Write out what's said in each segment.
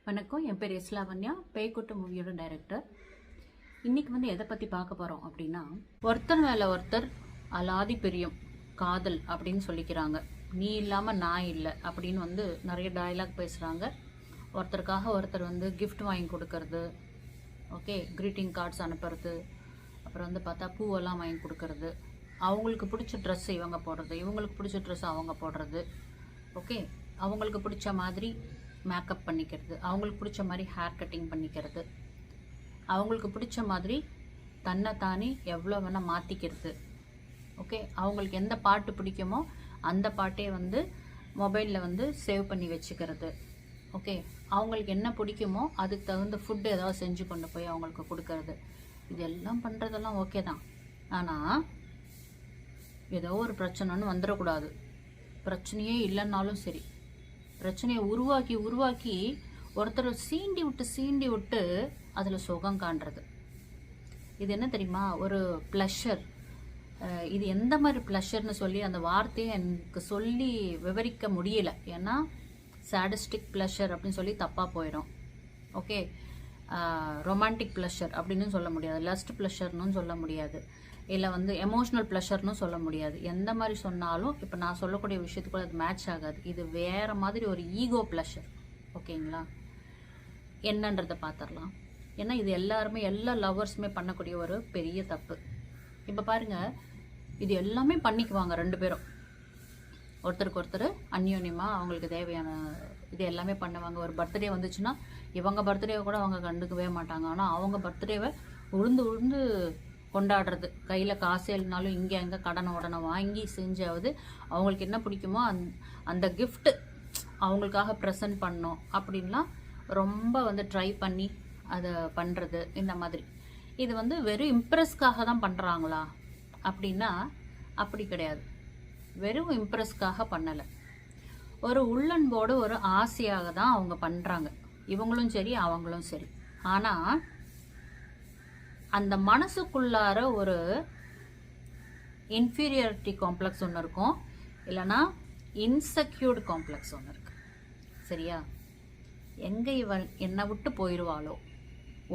வணக்கம், என் பேர் லாவண்யா, பேய்க்குட்டு மூவியோட டைரக்டர். இன்னைக்கு எதை பற்றி பார்க்க போகிறோம் அப்படின்னா, ஒருத்தர் மேலே ஒருத்தர் அலாதி பிரியம் காதல் அப்படின்னு சொல்லிக்கிறாங்க. நீ இல்லாமல் நான் இல்லை அப்படின்னு நிறைய டயலாக் பேசுகிறாங்க. ஒருத்தருக்காக ஒருத்தர் கிஃப்ட் வாங்கி கொடுக்கறது, ஓகே, க்ரீட்டிங் கார்ட்ஸ் அனுப்புறது, அப்புறம் பார்த்தா பூவெல்லாம் வாங்கி கொடுக்கறது, அவங்களுக்கு பிடிச்ச ட்ரெஸ் இவங்க போடுறது, இவங்களுக்கு பிடிச்ச ட்ரெஸ் அவங்க போடுறது, ஓகே, அவங்களுக்கு பிடிச்ச மாதிரி மேக்கப் பண்ணிக்கிறது, அவங்களுக்கு பிடிச்ச மாதிரி ஹேர் கட்டிங் பண்ணிக்கிறது, அவங்களுக்கு பிடிச்ச மாதிரி தன்னை தானே எவ்வளோ வேணால் மாற்றிக்கிறது, ஓகே, அவங்களுக்கு எந்த பாட்டு பிடிக்குமோ அந்த பாட்டே மொபைலில் சேவ் பண்ணி வச்சுக்கிறது, ஓகே, அவங்களுக்கு என்ன பிடிக்குமோ அதுக்கு தகுந்த ஃபுட்டு ஏதாவது செஞ்சு கொண்டு போய் அவங்களுக்கு கொடுக்கறது. இதெல்லாம் பண்ணுறதெல்லாம் ஓகே தான். ஆனால் ஏதோ ஒரு பிரச்சனைன்னு வந்துடக்கூடாது. பிரச்சனையே இல்லைன்னாலும் சரி, பிரச்சனையை உருவாக்கி ஒருத்தர் சீண்டி விட்டு அதில் சுகம் காண்றது. இது என்ன தெரியுமா, ஒரு ப்ளஷர். இது எந்த மாதிரி ப்ளஷர்னு சொல்லி அந்த வார்த்தையை எனக்கு சொல்லி விவரிக்க முடியல. ஏன்னா சாடிஸ்டிக் ப்ளஷர் அப்படின்னு சொல்லி தப்பாக போயிடும். ஓகே, ரொமான்டிக் ப்ளஷர் அப்படின்னு சொல்ல முடியாது, லஸ்ட் ப்ளஷர்னு சொல்ல முடியாது, இல்லை எமோஷ்னல் ப்ளஷர்னு சொல்ல முடியாது. எந்த மாதிரி சொன்னாலும் இப்போ நான் சொல்லக்கூடிய விஷயத்துக்குள்ள அது மேட்ச் ஆகாது. இது வேறு மாதிரி ஒரு ஈகோ ப்ளஷர். ஓகேங்களா, என்னன்றதை பார்த்துடலாம். ஏன்னா இது எல்லா லவ்வர்ஸுமே பண்ணக்கூடிய ஒரு பெரிய தப்பு. இப்போ பாருங்கள், இது எல்லாமே பண்ணிக்குவாங்க ரெண்டு பேரும், ஒருத்தருக்கு ஒருத்தர் அந்யோன்யமாக அவங்களுக்கு தேவையான இது எல்லாமே பண்ணுவாங்க. ஒரு பர்த்டே வந்துச்சுன்னா இவங்க பர்த்டேவை கூட அவங்க கண்டுக்கவே மாட்டாங்க. ஆனால் அவங்க பர்த்டேவை உழுந்து கொண்டாடுறது, கையில் காசு இல்லைனாலும் இங்கே அங்கே கடனை உடனே வாங்கி செஞ்சாவது அவங்களுக்கு என்ன பிடிக்குமோ அந்த கிஃப்ட்டு அவங்களுக்காக ப்ரெசன்ட் பண்ணோம் அப்படின்லாம் ரொம்ப ட்ரை பண்ணி அதை பண்ணுறது. இந்த மாதிரி இது வெறும் இம்ப்ரெஸ்க்காக தான் பண்ணுறாங்களா அப்படின்னா அப்படி கிடையாது. வெறும் இம்ப்ரெஸ்க்காக பண்ணலை, ஒரு உள்ளன்போடு ஒரு ஆசையாக தான் அவங்க பண்ணுறாங்க, இவங்களும் சரி அவங்களும் சரி. ஆனால் அந்த மனசுக்குள்ளார ஒரு இன்ஃபீரியாரிட்டி காம்ப்ளெக்ஸ் ஒன்று இருக்கும், இல்லைனா இன்செக்யூர்டு காம்ப்ளெக்ஸ் ஒன்று இருக்கு. சரியா, எங்கே இவள் என்னை விட்டு போயிடுவாளோ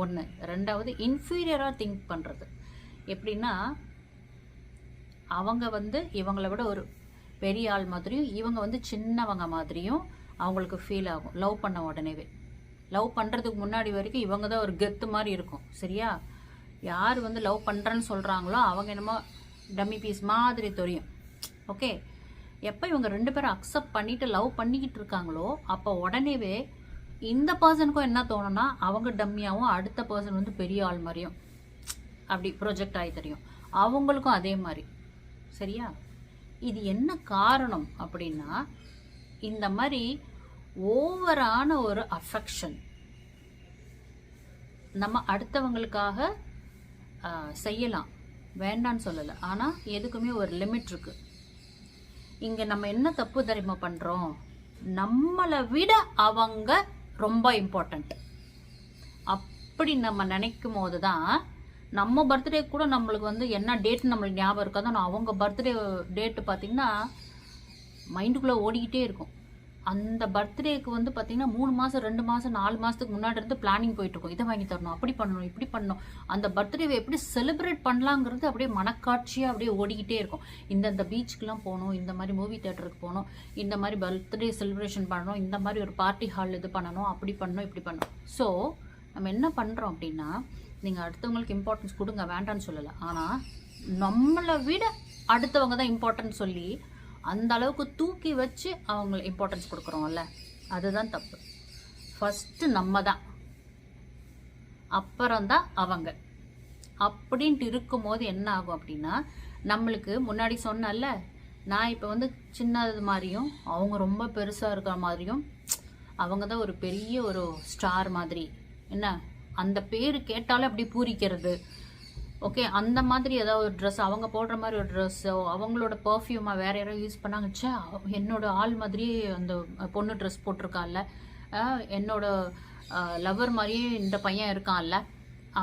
ஒன்று. ரெண்டாவது இன்ஃபீரியராக திங்க் பண்ணுறது. எப்படின்னா அவங்க இவங்களை விட ஒரு பெரிய ஆள் மாதிரியும் இவங்க சின்னவங்க மாதிரியும் அவங்களுக்கு ஃபீல் ஆகும். லவ் பண்ண உடனேவே, லவ் பண்ணுறதுக்கு முன்னாடி வரைக்கும் இவங்க தான் ஒரு கெத்து மாதிரி இருக்கும். சரியா, யார் லவ் பண்ணுறேன்னு சொல்கிறாங்களோ அவங்க என்னமோ டம்மி பீஸ் மாதிரி தெரியும். ஓகே, எப்போ இவங்க ரெண்டு பேரும் அக்செப்ட் பண்ணிவிட்டு லவ் பண்ணிக்கிட்டு இருக்காங்களோ அப்போ உடனேவே இந்த பர்சனுக்கும் என்ன தோணுன்னா அவங்க டம்மியாகவும் அடுத்த பர்சன் பெரிய ஆள் மாதிரியும் அப்படி ப்ரொஜெக்ட் ஆகி தெரியும். அவங்களுக்கும் அதே மாதிரி. சரியா, இது என்ன காரணம் அப்படின்னா இந்த மாதிரி ஓவரான ஒரு அஃபெக்ஷன் நம்ம அடுத்தவங்களுக்காக செய்யலாம், வேண்டான்னு சொல்லலை. ஆனால் எதுக்குமே ஒரு லிமிட் இருக்கு. இங்கே நம்ம என்ன தப்பு தெரியுமா பண்ணுறோம், நம்மளை விட அவங்க ரொம்ப இம்பார்ட்டண்ட் அப்படி நம்ம நினைக்கும் போது தான் நம்ம பர்த்டே கூட நம்மளுக்கு என்ன டேட் நம்மளுக்கு ஞாபகம் இருக்காது. ஆனால் அவங்க பர்த்டே டேட்டு பார்த்திங்கன்னா மைண்டுக்குள்ளே ஓடிக்கிட்டே இருக்கும். அந்த பர்த்டேக்கு பார்த்திங்கன்னா 3 மாதம் 2 மாதம் 4 மாதத்துக்கு முன்னாடி இருந்து பிளானிங் போயிட்டுருக்கும். இதை வாங்கி தரணும், அப்படி பண்ணணும், இப்படி பண்ணணும், அந்த பர்த்டேவை எப்படி செலிப்ரேட் பண்ணலாங்கிறது அப்படியே மனக்காட்சியாக அப்படியே ஓடிக்கிட்டே இருக்கும். இந்த பீச்சுக்கெலாம் போகணும், இந்த மாதிரி மூவி தேட்டருக்கு போகணும், இந்த மாதிரி பர்த்டே செலிப்ரேஷன் பண்ணணும், இந்த மாதிரி ஒரு பார்ட்டி ஹால் இது பண்ணணும், அப்படி பண்ணணும், இப்படி பண்ணணும். ஸோ நம்ம என்ன பண்ணுறோம் அப்படின்னா, நீங்கள் அடுத்தவங்களுக்கு இம்பார்ட்டன்ஸ் கொடுங்க, வேண்டான்னு சொல்லலை. ஆனால் நம்மளை விட அடுத்தவங்க தான் இம்பார்ட்டன்ட் சொல்லி அந்த அளவுக்கு தூக்கி வச்சு அவங்களுக்கு இம்பார்ட்டன்ஸ் கொடுக்குறோம்ல, அதுதான் தப்பு. ஃபஸ்ட்டு நம்ம தான், அப்புறம்தான் அவங்க. அப்படின்ட்டு இருக்கும்போது என்ன ஆகும் அப்படின்னா, நம்மளுக்கு முன்னாடி சொன்னல, நான் இப்போ சின்னது மாதிரியும் அவங்க ரொம்ப பெருசாக இருக்கிற மாதிரியும், அவங்க தான் ஒரு பெரிய ஒரு ஸ்டார் மாதிரி, என்ன அந்த பேர் கேட்டாலே அப்படி பூரிக்கிறது. ஓகே, அந்த மாதிரி ஏதாவது ஒரு ட்ரெஸ், அவங்க போடுற மாதிரி ஒரு ட்ரெஸ்ஸோ, அவங்களோட பர்ஃப்யூமாக வேறு யாராவது யூஸ் பண்ணாங்கச்சா, என்னோட ஆள் மாதிரியே அந்த பொண்ணு ட்ரெஸ் போட்டிருக்கான்ல, என்னோட லவர் மாதிரியே இந்த பையன் இருக்கான்ல,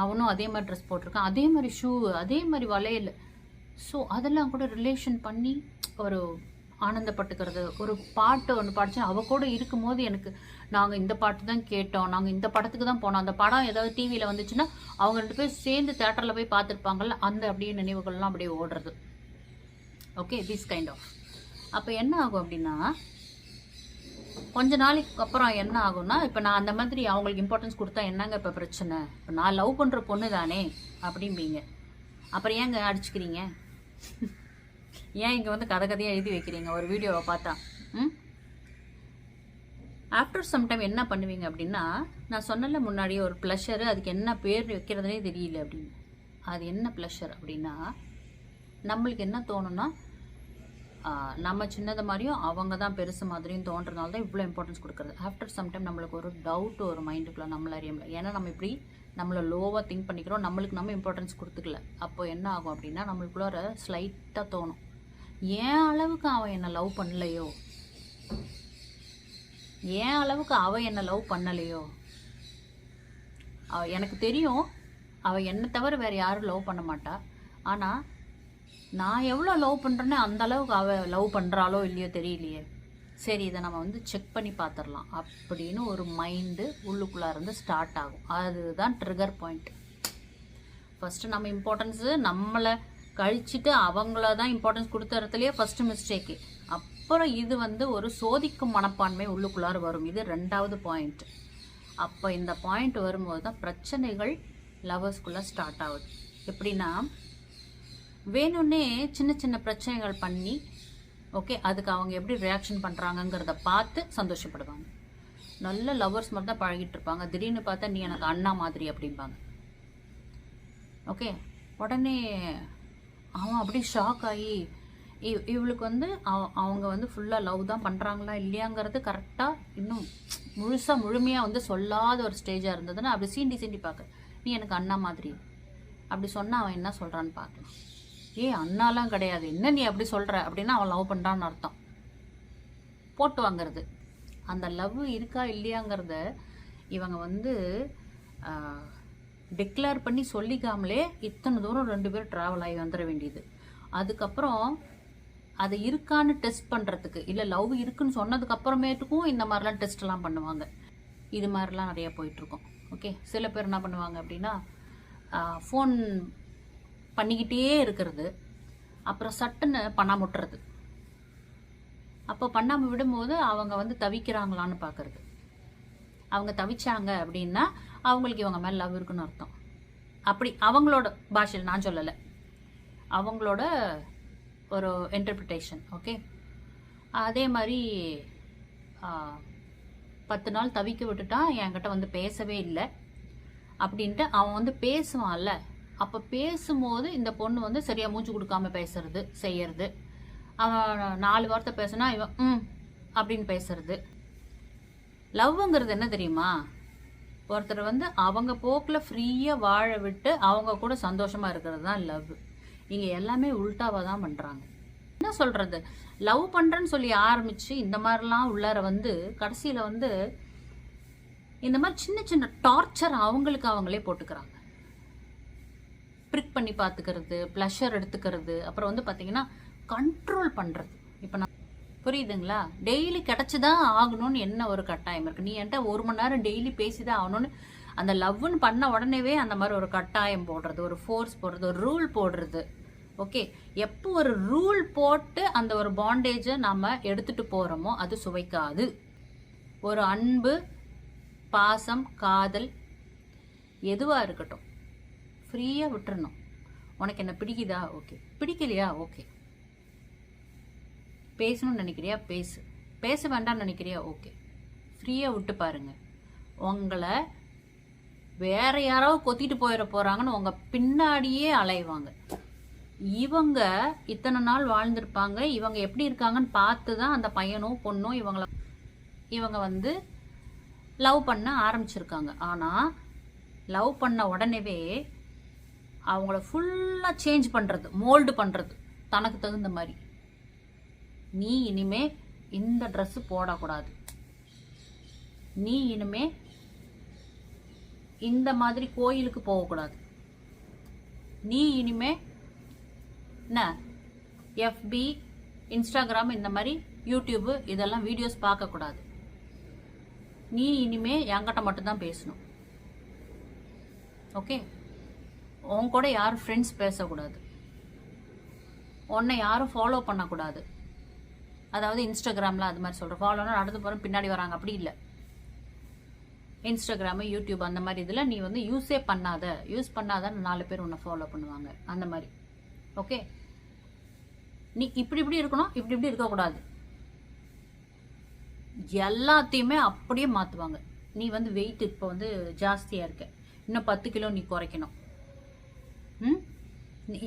அவனும் அதே மாதிரி ட்ரெஸ் போட்டிருக்கான், அதே மாதிரி ஷூ, அதே மாதிரி வளையல். ஸோ அதெல்லாம் கூட ரிலேஷன் பண்ணி ஒரு ஆனந்தப்பட்டுக்கிறது. ஒரு பாட்டு ஒன்று பாடிச்சு அவ கூட இருக்கும்போது எனக்கு நாங்கள் இந்த பாட்டு தான் கேட்டோம், நாங்கள் இந்த படத்துக்கு தான் போனோம், அந்த படம் ஏதாவது டிவியில் வந்துச்சுன்னா அவங்க 2 பேரும் சேர்ந்து தேட்டரில் போய் பார்த்துருப்பாங்கல்ல, அந்த அப்படியே நினைவுகள்லாம் அப்படியே ஓடுறது. Okay, this kind of. அப்போ என்ன ஆகும் அப்படின்னா, கொஞ்ச நாளைக்கு அப்புறம் என்ன ஆகும்னா, இப்போ நான் அந்த மாதிரி அவங்களுக்கு இம்பார்ட்டன்ஸ் கொடுத்தா என்னங்க இப்போ பிரச்சனை, இப்போ நான் லவ் பண்ணுற பொண்ணு தானே அப்படிம்பீங்க. அப்புறம் ஏங்க அடிச்சுக்கிறீங்க? ஏன் இங்கே வந்து கதை கதையாக எழுதி வைக்கிறீங்க ஒரு வீடியோவை பார்த்தா? ஆஃப்டர் சம் டைம் என்ன பண்ணுவீங்க அப்படின்னா, நான் சொன்னல முன்னாடியே ஒரு ப்ளஷரு, அதுக்கு என்ன பேர் வைக்கிறதுனே தெரியல அப்படின்னு. அது என்ன ப்ளஷர் அப்படின்னா, நம்மளுக்கு என்ன தோணுன்னா, நம்ம சின்னது மாதிரியும் அவங்க தான் பெருசு மாதிரியும் தோன்றதுனால தான் இவ்வளோ இம்பார்ட்டன்ஸ் கொடுக்குறது. ஆஃப்டர் சம் டைம் நம்மளுக்கு ஒரு டவுட் ஒரு மைண்டுக்குள்ளே நம்மள அறியல. ஏன்னா நம்ம இப்படி நம்மளை லோவாக திங்க் பண்ணிக்கிறோம், நம்மளுக்கு நம்ம இம்பார்ட்டன்ஸ் கொடுத்துக்கல. அப்போ என்ன ஆகும் அப்படின்னா, நம்மளுக்குள்ள ஸ்லைட்டாக தோணும், ஏன் அளவுக்கு அவன் என்னை லவ் பண்ணலையோ, ஏன் அளவுக்கு அவள் என்னை லவ் பண்ணலையோ. எனக்கு தெரியும் அவள் என்னை தவிர வேறு யாரும் லவ் பண்ண மாட்டா, ஆனால் நான் எவ்வளோ லவ் பண்ணுறேன்னு அந்த அளவுக்கு அவள் லவ் பண்ணுறாளோ இல்லையோ தெரியலையே, சரி இதை நம்ம வந்து செக் பண்ணி பார்த்துடலாம் அப்படின்னு ஒரு மைண்டு உள்ளுக்குள்ளே இருந்து ஸ்டார்ட் ஆகும். அதுதான் ட்ரிகர் பாயிண்ட். ஃபஸ்ட்டு நம்ம இம்பார்ட்டன்ஸு நம்மளை கழிச்சிட்டு அவங்கள தான் இம்பார்ட்டன்ஸ் கொடுத்த இடத்துலையே ஃபஸ்ட்டு மிஸ்டேக்கு. அப்புறம் இது வந்து ஒரு சோதிக்கும் மனப்பான்மை உள்ளுக்குள்ளார வரும். இது 2வது பாயிண்ட். அப்போ இந்த பாயிண்ட் வரும்போது தான் பிரச்சனைகள் லவர்ஸ்குள்ளே ஸ்டார்ட் ஆகுது. எப்படின்னா, வேணும்னே சின்ன சின்ன பிரச்சனைகள் பண்ணி, ஓகே, அதுக்கு அவங்க எப்படி ரியாக்ஷன் பண்ணுறாங்கங்கிறத பார்த்து சந்தோஷப்படுவாங்க. நல்ல லவ்வர்ஸ் மாதிரி தான் பழகிட்டு இருப்பாங்க. திடீர்னு பார்த்தா நீ எனக்கு அண்ணா மாதிரி அப்படிம்பாங்க. ஓகே, உடனே அவன் அப்படி ஷாக் ஆகி இவளுக்கு வந்து அவங்க வந்து ஃபுல்லாக லவ் தான் பண்ணுறாங்களா இல்லையாங்கிறது கரெக்டாக இன்னும் முழுமையாக வந்து சொல்லாத ஒரு ஸ்டேஜாக இருந்ததுன்னா அப்படி சீண்டி பார்க்க, நீ எனக்கு அண்ணா மாதிரி அப்படி சொன்னால் அவன் என்ன சொல்கிறான்னு பார்க்கலாம். அண்ணாலாம் கிடையாது, என்ன நீ அப்படி சொல்கிற அப்படின்னா அவன் லவ் பண்ணுறான்னு அர்த்தம். போட்டு வாங்கிறது. அந்த லவ் இருக்கா இல்லையாங்கிறத இவங்க வந்து டிக்ளேர் பண்ணி சொல்லிக்காமலே இத்தனை தூரம் 2 பேரும் ட்ராவல் ஆகி வந்துட வேண்டியது. அதுக்கப்புறம் அது இருக்கான்னு டெஸ்ட் பண்ணுறதுக்கு, இல்லை லவ் இருக்குன்னு சொன்னதுக்கு அப்புறமேட்டுக்கும் இந்த மாதிரிலாம் டெஸ்ட்லாம் பண்ணுவாங்க. இது மாதிரிலாம் நிறையா போயிட்டுருக்கோம். ஓகே, சில பேர் என்ன பண்ணுவாங்க அப்படின்னா, ஃபோன் பண்ணிக்கிட்டே இருக்கிறது, அப்புறம் சட்டுன்னு பண்ணாம விட்டுறது. அப்போ பண்ணாமல் விடும்போது அவங்க வந்து தவிக்கிறாங்களான்னு பார்க்கறது. அவங்க தவிச்சாங்க அப்படின்னா அவங்களுக்கு இவங்க மேலே லவ் இருக்குன்னு அர்த்தம். அப்படி அவங்களோட பாஷையில், நான் சொல்லலை, அவங்களோட ஒரு இன்டர்பிரிட்டேஷன். ஓகே, அதே மாதிரி 10 நாள் தவிக்க விட்டுட்டான், என்கிட்ட வந்து பேசவே இல்லை அப்படின்ட்டு அவன் வந்து பேசுவான்ல. அப்போ பேசும்போது இந்த பொண்ணு வந்து சரியாக மூச்சு கொடுக்காம பேசுறது செய்யறது. அவன் 4 வார்த்தை பேசுனா இவன் அப்படின்னு பேசுறது. லவ்ங்கிறது என்ன தெரியுமா, ஒருத்தர் வந்து அவங்க போக்கில் ஃப்ரீயாக வாழ விட்டு அவங்க கூட சந்தோஷமாக இருக்கிறது தான் லவ். இங்கே எல்லாமே உல்ட்டாவாக தான் பண்ணுறாங்க. என்ன சொல்கிறது, லவ் பண்ணுறேன்னு சொல்லி ஆரம்பித்து இந்த மாதிரிலாம் உள்ளார வந்து கடைசியில் வந்து இந்த மாதிரி சின்ன சின்ன டார்ச்சர் அவங்களுக்கு அவங்களே போட்டுக்கிறாங்க. ப்ரிக் பண்ணி பார்த்துக்கிறது, ப்ளஷர் எடுத்துக்கிறது, அப்புறம் வந்து பார்த்தீங்கன்னா கண்ட்ரோல் பண்ணுறது. இப்போ நான் புரியுதுங்களா, டெய்லி கிடச்சிதான் ஆகணும்னு என்ன ஒரு கட்டாயம் இருக்குது. நீ என்கிட்ட 1 மணி நேரம் டெய்லி பேசிதான் ஆகணும்னு அந்த லவ்னு பண்ண உடனேவே அந்த மாதிரி ஒரு கட்டாயம் போடுறது, ஒரு ஃபோர்ஸ் போடுறது, ஒரு ரூல் போடுறது. ஓகே, எப்போ ஒரு ரூல் போட்டு அந்த ஒரு பாண்டேஜை நம்ம எடுத்துகிட்டு போகிறோமோ அது சுவைக்காது. ஒரு அன்பு, பாசம், காதல் எதுவாக இருக்கட்டும் ஃப்ரீயாக விட்டுறணும். உனக்கு என்ன பிடிக்குதா, ஓகே, பிடிக்கலையா, ஓகே, பேசணும்னு நினைக்கிறியா பேசு, பேச வேண்டாம்னு நினைக்கிறியா, ஓகே, ஃப்ரீயாக விட்டு பாருங்க. உங்களை வேற யாராவது கொத்திட்டு போயிட போகிறாங்கன்னு உங்கள் பின்னாடியே அலைவாங்க. இவங்க இத்தனை நாள் வாழ்ந்திருப்பாங்க, இவங்க எப்படி இருக்காங்கன்னு பார்த்து தான் அந்த பையனும் பொண்ணும் இவங்க வந்து லவ் பண்ண ஆரம்பிச்சிருக்காங்க. ஆனால் லவ் பண்ண உடனேவே அவங்கள ஃபுல்லாக சேஞ்ச் பண்ணுறது, மோல்டு பண்ணுறது தனக்கு தகுந்த மாதிரி. நீ இனிமே இந்த ட்ரெஸ்ஸு போடக்கூடாது, நீ இனிமே இந்த மாதிரி கோயிலுக்கு போகக்கூடாது, நீ இனிமே என்ன FB இன்ஸ்டாகிராம், இந்த மாதிரி யூடியூப் இதெல்லாம் வீடியோஸ் பார்க்கக்கூடாது. நீ இனிமே என்கிட்ட மட்டும்தான் பேசணும். ஓகே? உன் கூட யாரும் ஃப்ரெண்ட்ஸ் பேசக்கூடாது. உன்னை யாரும் ஃபாலோ பண்ணக்கூடாது. அதாவது இன்ஸ்டாகிராமில் அது மாதிரி சொல்கிறேன். ஃபாலோனா நடந்து போகிற பின்னாடி வராங்க, அப்படி இல்லை. இன்ஸ்டாகிராமு, யூடியூப் அந்த மாதிரி இதில் நீ வந்து யூஸ் பண்ணாத 4 பேர் உன்னை ஃபாலோ பண்ணுவாங்க. அந்த மாதிரி. ஓகே? நீ இப்படி இருக்கணும், இப்படி இருக்கக்கூடாது. எல்லாத்தையுமே அப்படியே மாற்றுவாங்க. நீ வந்து வெயிட் இப்போ வந்து ஜாஸ்தியாக இருக்க, இன்னும் 10 கிலோ நீ குறைக்கணும். நீ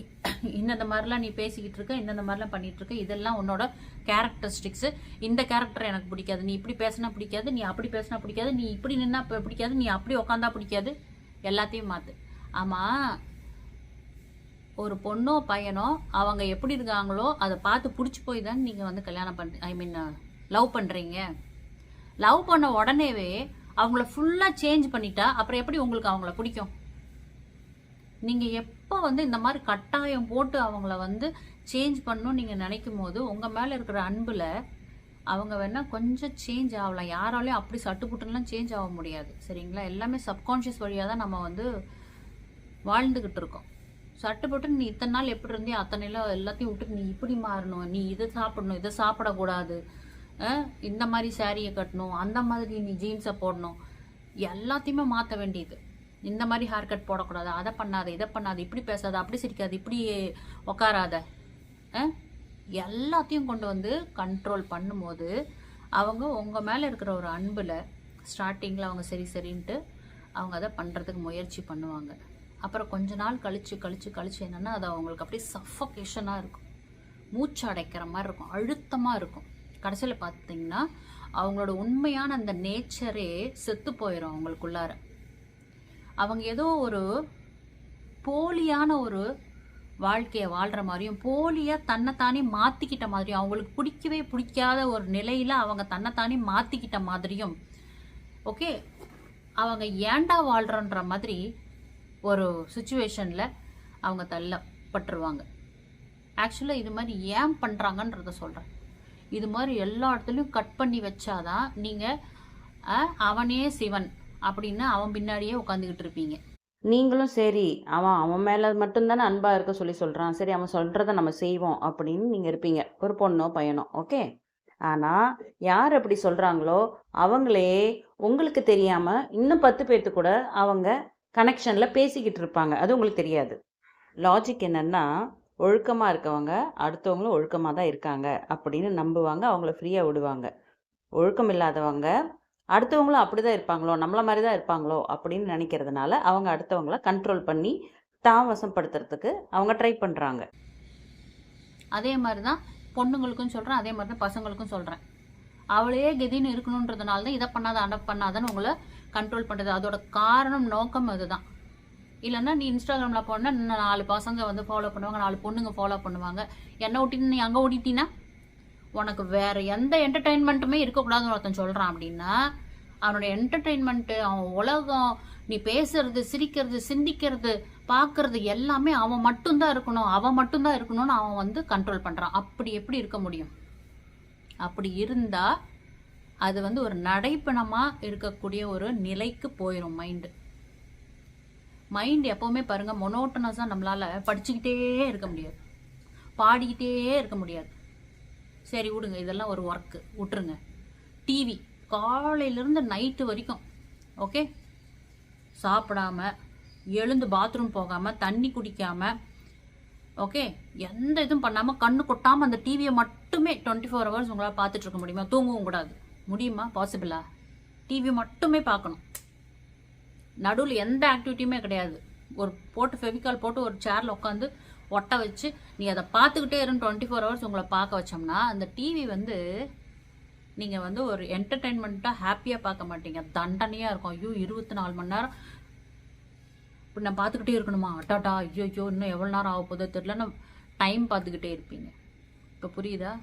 இந்த மாதிரிலாம் நீ பேசிக்கிட்டு இருக்க, இந்த மாதிரிலாம் பண்ணிட்டு இருக்க, இதெல்லாம் உன்னோட கேரக்டரிஸ்டிக்ஸு. இந்த கேரக்டர் எனக்கு பிடிக்காது, நீ இப்படி பேசினா பிடிக்காது, நீ அப்படி பேசினா பிடிக்காது, நீ இப்படி நின்னா பிடிக்காது, நீ அப்படி உக்காந்தா பிடிக்காது, எல்லாத்தையும் மாற்று. ஆமாம், ஒரு பொண்ணோ பையனோ அவங்க எப்படி இருக்காங்களோ அதை பார்த்து பிடிச்சி போய் தான் நீங்கள் வந்து கல்யாணம் லவ் பண்ணுறீங்க. லவ் பண்ண உடனேவே அவங்கள ஃபுல்லாக சேஞ்ச் பண்ணிட்டா அப்புறம் எப்படி உங்களுக்கு அவங்கள பிடிக்கும்? நீங்கள் எப்போ வந்து இந்த மாதிரி கட்டாயம் போட்டு அவங்கள வந்து சேஞ்ச் பண்ணணும்னு நீங்கள் நினைக்கும் போது உங்கள் மேலே இருக்கிற அன்பில் அவங்க வேணால் கொஞ்சம் சேஞ்ச் ஆகலாம். யாராலையும் அப்படி சட்டுப்புட்டுலாம் சேஞ்ச் ஆக முடியாது. சரிங்களா? எல்லாமே சப்கான்ஷியஸ் வழியாக தான் நம்ம வந்து வாழ்ந்துக்கிட்டு இருக்கோம். சட்டுப்பட்டு நீ இத்தனை நாள் எப்படி இருந்தே அத்தனைலாம் எல்லாத்தையும் விட்டு நீ இப்படி மாறணும், நீ இதை சாப்பிடணும், இதை சாப்பிடக்கூடாது, இந்த மாதிரி சாரியை கட்டணும், அந்த மாதிரி நீ ஜீன்ஸை போடணும், எல்லாத்தையுமே மாற்ற வேண்டியது. இந்த மாதிரி ஹேர் கட் போடக்கூடாது, அதை பண்ணாத, இதை பண்ணாத, இப்படி பேசாத, அப்படி சிரிக்காது, இப்படி உக்காராத, எல்லாத்தையும் கொண்டு வந்து கண்ட்ரோல் பண்ணும்போது அவங்க உங்கள் மேலே இருக்கிற ஒரு அன்பில் ஸ்டார்டிங்கில் அவங்க சரின்ட்டு அவங்க அதை பண்ணுறதுக்கு முயற்சி பண்ணுவாங்க. அப்புறம் கொஞ்ச நாள் கழிச்சு என்னென்னா அது அவங்களுக்கு அப்படியே சஃபகேஷனாக இருக்கும், மூச்சு அடைக்கிற மாதிரி இருக்கும், அழுத்தமாக இருக்கும். கடைசியில் பார்த்தீங்கன்னா அவங்களோட உண்மையான அந்த நேச்சரே செத்து போயிடும் அவங்களுக்குள்ளார. அவங்க ஏதோ ஒரு போலியான ஒரு வாழ்க்கையை வாழ்கிற மாதிரியும், போலியாக தன்னைத்தானே மாற்றிக்கிட்ட மாதிரியும், அவங்களுக்கு பிடிக்காத ஒரு நிலையில் அவங்க தன்னைத்தானே மாற்றிக்கிட்ட மாதிரியும், ஓகே, அவங்க ஏண்டா வாழ்கிறன்ற மாதிரி ஒரு சுச்சுவேஷனில் அவங்க தள்ளப்பட்டுருவாங்க. ஆக்சுவலாக இது மாதிரி ஏன் பண்ணுறாங்கன்றத சொல்கிறேன். இது மாதிரி எல்லா இடத்துலையும் கட் பண்ணி வச்சாதான் நீங்கள் அவனே சிவன் அப்படின்னு அவன் பின்னாடியே உட்காந்துக்கிட்டு இருப்பீங்க. நீங்களும் சரி அவன் மேலே மட்டும்தானே அன்பாக இருக்க சொல்கிறான், சரி அவன் சொல்கிறத நம்ம செய்வோம் அப்படின்னு நீங்கள் இருப்பீங்க, ஒரு பொண்ணோ பையனோ. ஓகே? ஆனால் யார் அப்படி சொல்கிறாங்களோ அவங்களே உங்களுக்கு தெரியாமல் இன்னும் 10 பேர்த்து கூட அவங்க கனெக்ஷனில் பேசிக்கிட்டு இருப்பாங்க. அது உங்களுக்கு தெரியாது. லாஜிக் என்னென்னா, ஒழுக்கமாக இருக்கவங்க அடுத்தவங்களும் ஒழுக்கமாக தான் இருக்காங்க அப்படின்னு நம்புவாங்க, அவங்கள ஃப்ரீயாக விடுவாங்க. ஒழுக்கம் இல்லாதவங்க அடுத்தவங்களும் அப்படி தான் இருப்பாங்களோ, நம்மள மாதிரி தான் இருப்பாங்களோ அப்படின்னு நினைக்கிறதுனால அவங்க அடுத்தவங்கள கண்ட்ரோல் பண்ணி தான் வசப்படுத்துறதுக்கு அவங்க ட்ரை பண்ணுறாங்க. அதே மாதிரி தான் பொண்ணுங்களுக்கும் சொல்கிறேன், அதே மாதிரி தான் பசங்களுக்கும் சொல்கிறேன். அவளே கெதின்னு இருக்கணுன்றதுனால தான் இதை பண்ணாத அதை பண்ணாதன்னு உங்களை கண்ட்ரோல் பண்ணுறது. அதோட காரணம் நோக்கம் அதுதான். இல்லைன்னா நீ இன்ஸ்டாகிராமில் போனால் இன்னும் 4 பசங்க வந்து ஃபாலோ பண்ணுவாங்க, 4 பொண்ணுங்க ஃபாலோ பண்ணுவாங்க. என்ன ஓட்டின்னு நீ அங்கே ஓடிட்டினா உனக்கு வேறு எந்த என்டர்டெயின்மெண்ட்டுமே இருக்கக்கூடாதுன்னு ஒருத்தன் சொல்கிறான் அப்படின்னா அவனோட என்டர்டெயின்மெண்ட்டு, அவன் உலகம், நீ பேசுறது, சிரிக்கிறது, சிந்திக்கிறது, பார்க்கறது எல்லாமே அவன் மட்டும்தான் இருக்கணும்னு அவன் வந்து கண்ட்ரோல் பண்ணுறான். அப்படி எப்படி இருக்க முடியும்? அப்படி இருந்தால் அது வந்து ஒரு நடைப்பணமாக இருக்கக்கூடிய ஒரு நிலைக்கு போயிடும் மைண்டு எப்போவுமே பாருங்கள் மொனோட்டனஸாக நம்மளால் படிச்சுக்கிட்டே இருக்க முடியாது, பாடிக்கிட்டே இருக்க முடியாது. சரி விடுங்க, இதெல்லாம் ஒரு ஒர்க்கு, விட்டுருங்க. டிவி காலையிலேருந்து நைட்டு வரைக்கும், ஓகே, சாப்பிடாம, எழுந்து பாத்ரூம் போகாமல், தண்ணி குடிக்காமல், ஓகே, எந்த இதுவும் பண்ணாமல், கண்ணு கொட்டாமல் அந்த டிவியை மட்டுமே 24 ஹவர்ஸ் உங்களால் பார்த்துட்டு இருக்க முடியுமா? தூங்கவும் கூடாது. முடியுமா? பாசிபிளா? டிவி மட்டுமே பார்க்கணும், நடுவில் எந்த ஆக்டிவிட்டியுமே கிடையாது. ஒரு போட்டு ஃபெவிகால் போட்டு ஒரு சேரில் உட்காந்து ஒட்ட வச்சு நீ அதை பார்த்துக்கிட்டே இருந்து 24 ஹவர்ஸ் உங்களை பார்க்க வச்சோம்னா அந்த டிவி வந்து நீங்கள் வந்து ஒரு என்டர்டெயின்மெண்ட்டாக ஹாப்பியாக பார்க்க மாட்டீங்க, தண்டனையாக இருக்கும். ஐயோ 24 மணி நேரம் இப்படி நான் பார்த்துக்கிட்டே இருக்கணுமா, அட்டாட்டா ஐயோ இன்னும் எவ்வளோ நேரம் ஆக போதோ தெரியலன்னு டைம் பார்த்துக்கிட்டே இருப்பீங்க. இப்போ புரியுதா?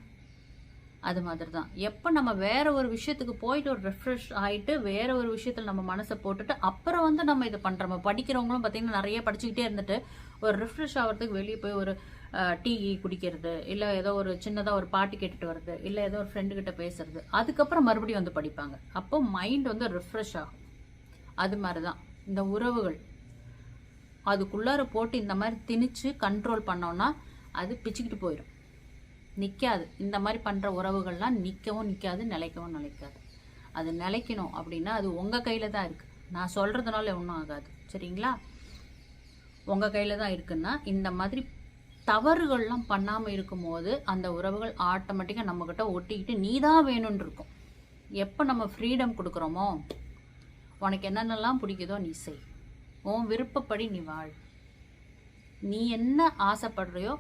அது மாதிரி தான் எப்போ நம்ம வேற ஒரு விஷயத்துக்கு போயிட்டு ஒரு ரெஃப்ரெஷ் ஆகிட்டு வேற ஒரு விஷயத்தில் நம்ம மனசை போட்டுட்டு அப்புறம் வந்து நம்ம இதை பண்ணுறோம். படிக்கிறவங்களும் பார்த்தீங்கன்னா நிறைய படிச்சுக்கிட்டே இருந்துட்டு ஒரு ரெஃப்ரெஷ் ஆகிறதுக்கு வெளியே போய் ஒரு டீ குடிக்கிறது, இல்லை ஏதோ ஒரு சின்னதாக ஒரு பாட்டு கேட்டுட்டு வர்றது, இல்லை ஏதோ ஒரு ஃப்ரெண்டுக்கிட்ட பேசுறது, அதுக்கப்புறம் மறுபடியும் வந்து படிப்பாங்க. அப்போ மைண்ட் வந்து ரிஃப்ரெஷ் ஆகும். அது மாதிரி தான் இந்த உறவுகள், அதுக்குள்ளார போட்டு இந்த மாதிரி திணிச்சு கண்ட்ரோல் பண்ணோன்னா அது பிச்சுக்கிட்டு போயிடும், நிற்காது. இந்த மாதிரி பண்ணுற உறவுகள்லாம் நிற்கவும் நிற்காது, நிலைக்கவும் நிலைக்காது. அது நிலைக்கணும் அப்படின்னா அது உங்கள் கையில் தான் இருக்குது. நான் சொல்கிறதுனால ஒன்றும் ஆகாது, சரிங்களா? உங்கள் கையில் தான் இருக்குன்னா இந்த மாதிரி தவறுகள்லாம் பண்ணாமல் இருக்கும்போது அந்த உறவுகள் ஆட்டோமேட்டிக்காக நம்மக்கிட்ட ஒட்டிக்கிட்டு நீ தான் வேணும்னு இருக்கும். எப்போ நம்ம ஃப்ரீடம் கொடுக்குறோமோ, உனக்கு என்னென்னலாம் பிடிக்குதோ நீ செய், உன் விருப்பப்படி நீ வாழ், நீ என்ன ஆசைப்படுறியோ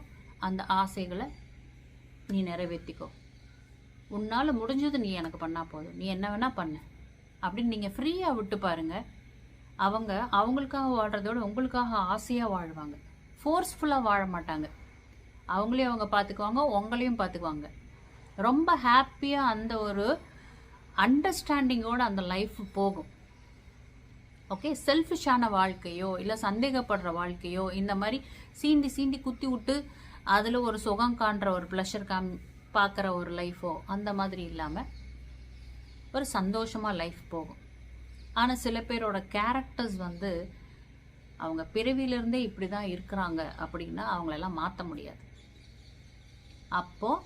அந்த ஆசைகளை நீ நிறைவேற்றிக்கோ, உன்னால் முடிஞ்சது நீ எனக்கு பண்ணால் போதும், நீ என்ன வேணால் பண்ணு அப்படின்னு நீங்கள் ஃப்ரீயாக விட்டு பாருங்கள். அவங்க அவங்களுக்காக வாழ்கிறதோட உங்களுக்காக ஆசையாக வாழ்வாங்க. ஃபோர்ஸ்ஃபுல்லாக வாழ மாட்டாங்க. அவங்களையும் அவங்க பார்த்துக்குவாங்க, உங்களையும் பார்த்துக்குவாங்க. ரொம்ப ஹாப்பியாக அந்த ஒரு அண்டர்ஸ்டாண்டிங்கோடு அந்த லைஃப் போகும். ஓகே, செல்ஃபிஷான வாழ்க்கையோ இல்லை சந்தேகப்படுற வாழ்க்கையோ, இந்த மாதிரி சீண்டி சீண்டி குத்தி விட்டு அதில் ஒரு சுகம் காண்ற ஒரு ப்ளஷர் பார்க்குற ஒரு லைஃபோ அந்த மாதிரி இல்லாமல் ஒரு சந்தோஷமாக லைஃப் போகும். ஆனால் சில பேரோட கேரக்டர்ஸ் வந்து அவங்க பிறவியிலேருந்தே இப்படி தான் இருக்கிறாங்க அப்படின்னா அவங்களெல்லாம் மாற்ற முடியாது. அப்போது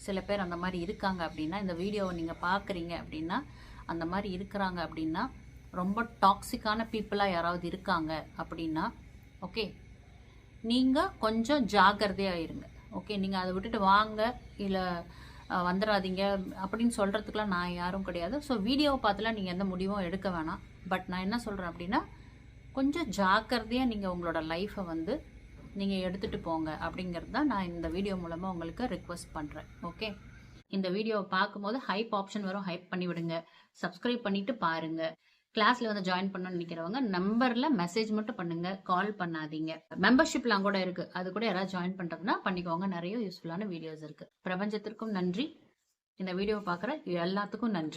சில பேர் அந்த மாதிரி இருக்காங்க அப்படின்னா, இந்த வீடியோவை நீங்கள் பார்க்குறீங்க அப்படின்னா அந்த மாதிரி இருக்கிறாங்க அப்படின்னா, ரொம்ப டாக்ஸிக்கான பீப்புளாக யாராவது இருக்காங்க அப்படின்னா, ஓகே, நீங்கள் கொஞ்சம் ஜாக்கிரதையாக இருங்க. ஓகே, நீங்கள் அதை விட்டுட்டு வாங்க இல்லை வந்துடாதீங்க அப்படின்னு சொல்கிறதுக்குலாம் நான் யாரும் கிடையாது. ஸோ வீடியோவை பார்த்துலாம் நீங்கள் எந்த முடிவும் எடுக்க வேணாம். பட் நான் என்ன சொல்கிறேன் அப்படின்னா, கொஞ்சம் ஜாக்கிரதையாக நீங்கள் உங்களோட லைஃப்பை வந்து நீங்கள் எடுத்துகிட்டு போங்க அப்படிங்கிறது தான் நான் இந்த வீடியோ மூலமாக உங்களுக்கு ரிக்வெஸ்ட் பண்ணுறேன். ஓகே, இந்த வீடியோவை பார்க்கும்போது ஹைப் ஆப்ஷன் வரும், ஹைப் பண்ணி விடுங்க. சப்ஸ்கிரைப் பண்ணிவிட்டு பாருங்கள். கிளாஸில் வந்து ஜாயின் பண்ணணும்னு நினைக்கிறவங்க நம்பரில் மெசேஜ் மட்டும் பண்ணுங்கள், கால் பண்ணாதீங்க. மெம்பர்ஷிப்லாம் கூட இருக்குது, அது கூட யாராவது ஜாயின் பண்ணுறதுனா பண்ணிக்கோங்க. நிறைய யூஸ்ஃபுல்லான வீடியோஸ் இருக்குது. பிரபஞ்சத்திற்கும் நன்றி, இந்த வீடியோவை பார்க்குற எல்லாத்துக்கும் நன்றி.